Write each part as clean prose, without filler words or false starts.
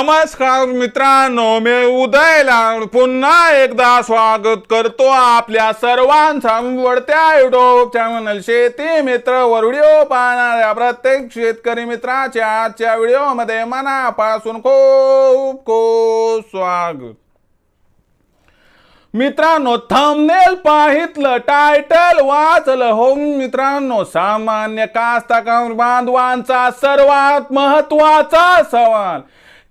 नमस्कार मित्रांनो, मी उदयला पुन्हा एकदा स्वागत करतो आपल्या सर्वांचा आवडत्या युट्यूब चॅनल शेती मित्र वर व्हिडिओ पाहणाऱ्या प्रत्येक शेतकरी मित्राच्या आजच्या व्हिडिओमध्ये मनापासून खूप खूप स्वागत। मित्रांनो, थंबनेल पाहितलं, टायटल वाचलं हो मित्रांनो, सामान्य कास्तकार बांधवांचा सर्वात महत्त्वाचा सवाल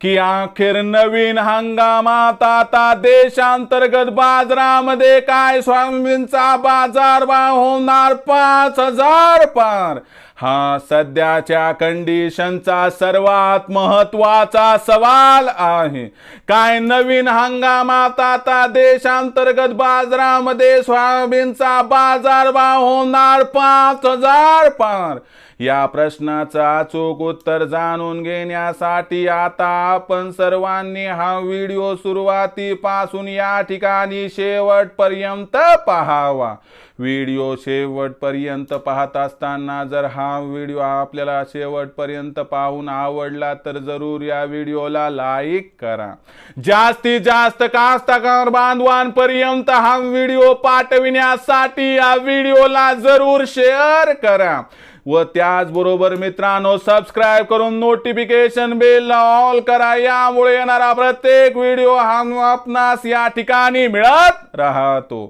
की अखेर नवीन हंगामात आता देशांतर्गत बाजारामध्ये काय सोयाबीनचा बाजारभाव होणार 5,000 पार। हा सध्याच्या कंडिशनचा सर्वात महत्त्वाचा सवाल आहे। काय नवीन हंगामात आता देशांतर्गत बाजारामध्ये सोयाबीनचा बाजारभाव होणार 5,000 पार। या प्रश्नाचं अचूक उत्तर जाणून घेण्यासाठी आता आपण सर्वांनी हा व्हिडिओ सुरुवातीपासून या ठिकाणी शेवटपर्यंत पाहावा। व्हिडिओ शेवटपर्यंत पाहत असताना जर हा व्हिडिओ आपल्याला शेवटपर्यंत पाहून आवडला तर जरूर या व्हिडिओला लाईक करा। जास्तीत जास्त कास्तकार बांधवांपर्यंत हा व्हिडिओ पाठविण्यासाठी या व्हिडिओला जरूर शेअर करा व त्याचबरोबर मित्रांनो सबस्क्राइब करून नोटिफिकेशन बेल ऑल करा, यामुळे येणारा प्रत्येक व्हिडिओ हा आपणास या ठिकाणी मिळत राहतो।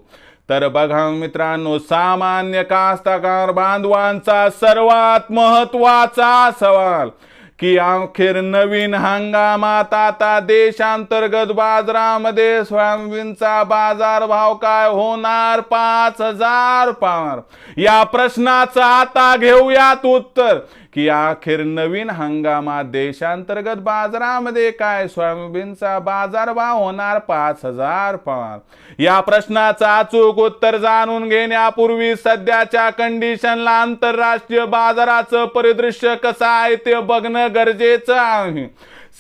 तर बघा मित्रांनो, सामान्य कास्तकार बांधवांचा सर्वात महत्त्वाचा सवाल की अखेर नवीन हंगामात आता देशांतर्गत बाजारामध्ये सोयाबीनचा बाजारभाव काय होणार 5,000 पार। या प्रश्नाचं आता घेऊयात उत्तर की अखेर नवीन हंगामात देशांतर्गत बाजारामध्ये काय सोयाबीनचा बाजारभाव होणार 5,000 पार। या प्रश्नाचं अचूक उत्तर जाणून घेण्यापूर्वी सध्याच्या कंडिशनला आंतरराष्ट्रीय बाजाराचं परिदृश्य कसं आहे ते बघणं गरजेचं आहे।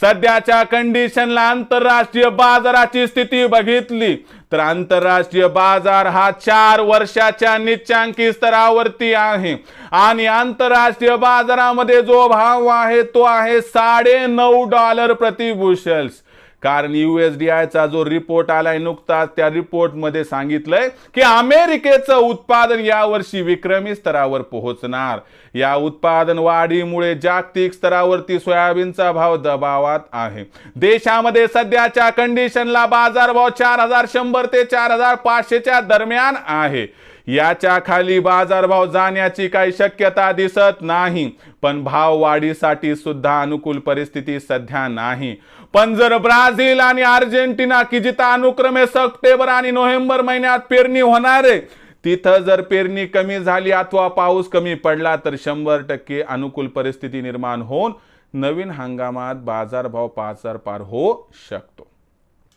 सध्याच्या कंडिशनला आंतरराष्ट्रीय बाजाराची स्थिती बघितली तर आंतरराष्ट्रीय बाजार हा 4 वर्षाच्या निच्चांकी स्तरावरती आहे आणि आंतरराष्ट्रीय बाजारामध्ये जो भाव आहे तो आहे $9.5 प्रति बुशेल्स। कारण USDI चा जो रिपोर्ट आलाय नुकताच, त्या रिपोर्ट मध्ये सांगितलंय की अमेरिकेचं उत्पादन यावर्षी विक्रमी स्तरावर पोहोचणार। या उत्पादन वाढीमुळे जागतिक स्तरावरती सोयाबीनचा भाव दबावात आहे। देशामध्ये सध्याच्या कंडिशनला बाजारभाव 4,100 ते 4,500 च्या दरम्यान आहे। याच्या खाली बाजारभाव जाण्याची काही शक्यता दिसत नाही, पण भाव वाढीसाठी सुद्धा अनुकूल परिस्थिती सध्या नाही। पण जर ब्राझील आणि अर्जेंटिना की जिथं अनुक्रमे सप्टेंबर आणि नोव्हेंबर महिन्यात पेरणी होणार आहे, तिथं जर पेरणी कमी झाली अथवा पाऊस कमी पडला तर 100% अनुकूल परिस्थिती निर्माण होऊन नवीन हंगामात बाजारभाव 5,000 पार होऊ शकतो।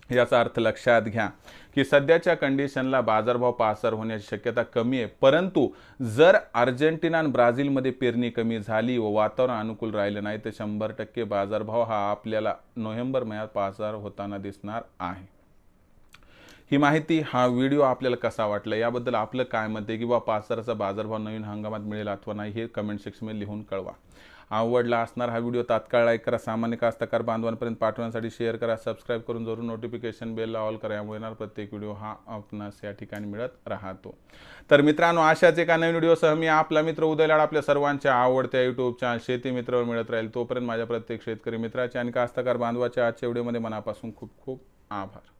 याचा अर्थ लक्षात घ्या की सध्याच्या कंडिशनला बाजारभाव 5,000 होण्याची शक्यता कमी आहे, परंतु जर अर्जेंटिना आणि ब्राझीलमध्ये पेरणी कमी झाली व वातावरण अनुकूल राहिलं नाही तर 100% बाजारभाव हा आपल्याला नोव्हेंबर महिन्यात 5,000 होताना दिसणार आहे। ही माहिती, हा व्हिडिओ आपल्याला कसा वाटला याबद्दल आपलं काय मत आहे किंवा 5,000चा बाजारभाव नवीन हंगामात मिळेल अथवा नाही हे कमेंट सेक्शनमध्ये लिहून कळवा। आवडला असणार हा व्हिडिओ तात्काळ लाईक करा, सामान्य कास्तकार बांधवांपर्यंत पाठवण्यासाठी शेअर करा, सबस्क्राइब करून जरूर नोटिफिकेशन बेल ऑल करा, यामुळे येणार प्रत्येक व्हिडिओ हा आपणास या ठिकाणी मिळत राहतो। तर मित्रांनो, अशाच एका नवीन व्हिडिओसह मी आपला मित्र उदय लाड आपल्या सर्वांच्या आवडत्या युट्यूब चॅनल शेती मित्रावर मिळत राहील। तोपर्यंत माझ्या प्रत्येक शेतकरी मित्राचे आणि कास्तकार बांधवाच्या आजच्या व्हिडिओमध्ये मनापासून खूप खूप आभार।